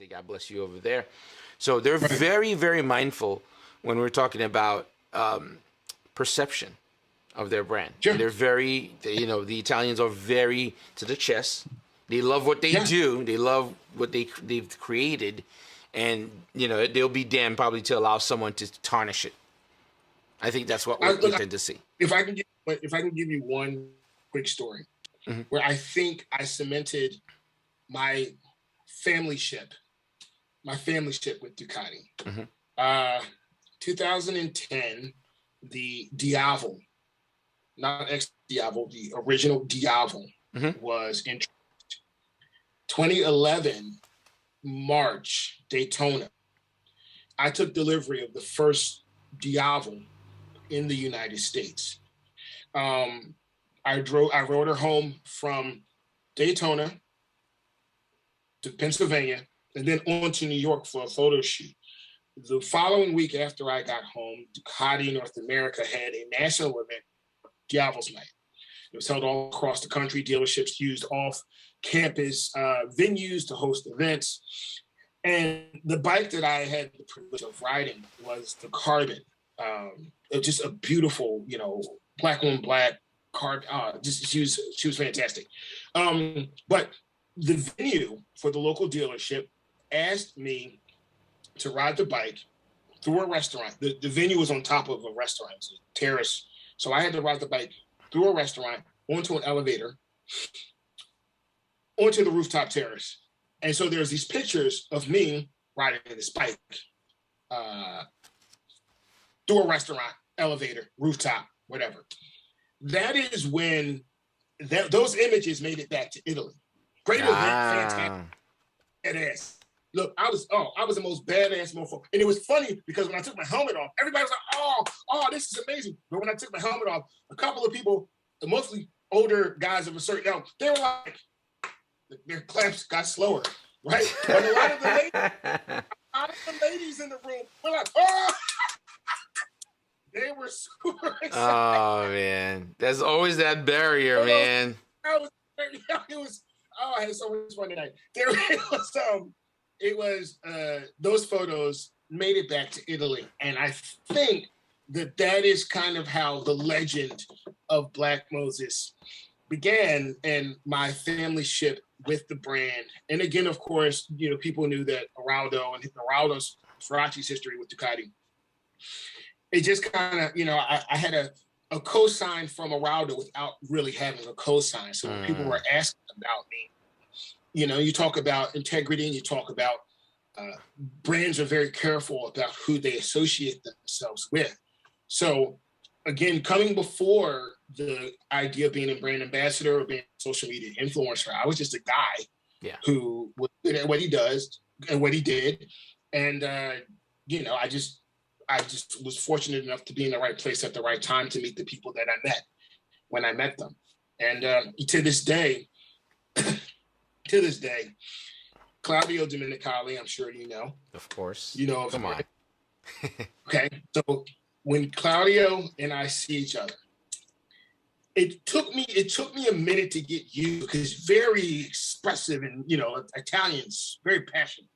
say God bless you over there. So they're very, very mindful when we're talking about perception of their brand. Sure. They're very, the Italians are very to the chest. They love what they do. They love what they've created, and they'll be damned probably to allow someone to tarnish it. I think that's what we tend to see. If I can give you one quick story where I think I cemented my family ship with Ducati. 2010, the Diavo, not ex Diavo, the original Diavo was introduced. 2011, March, Daytona. I took delivery of the first Diavo in the United States. I rode her home from Daytona to Pennsylvania and then on to New York for a photo shoot. The following week after I got home, Ducati North America had a national event, Diavo's Night. It was held all across the country. Dealerships used off-campus venues to host events. And the bike that I had the privilege of riding was the Carbon. It was just a beautiful, black on black carbon. She was fantastic. But the venue for the local dealership asked me to ride the bike through a restaurant. The venue was on top of a restaurant, it was a terrace. So I had to ride the bike through a restaurant, onto an elevator, onto the rooftop terrace. And so there's these pictures of me riding this bike through a restaurant, elevator, rooftop, whatever. That is when those images made it back to Italy. Great event, fantastic, badass. Look, I was the most badass motherfucker. And it was funny because when I took my helmet off, everybody was like, oh, this is amazing. But when I took my helmet off, a couple of people, mostly older guys of a certain age, they were like, their claps got slower, right? But a lot of the ladies in the room were like, oh! They were super excited. Oh, man. There's always that barrier, man. I had so much fun tonight. It was those photos made it back to Italy. And I think that is kind of how the legend of Black Moses began and my family ship with the brand. And again, of course, people knew that Araldo's Faraci's history with Ducati. It just kind of, I had a cosign from Araldo without really having a cosign. So when people were asking about me, you talk about integrity and you talk about brands are very careful about who they associate themselves with. So again, coming before the idea of being a brand ambassador or being a social media influencer, I was just a guy who was good at what he does and what he did. And, I just was fortunate enough to be in the right place at the right time to meet the people that I met when I met them. And to this day, Claudio Domenicali, I'm sure you know. Of course. Come on. Okay. So when Claudio and I see each other, it took me a minute to get used because he's very expressive and, Italians, very passionate.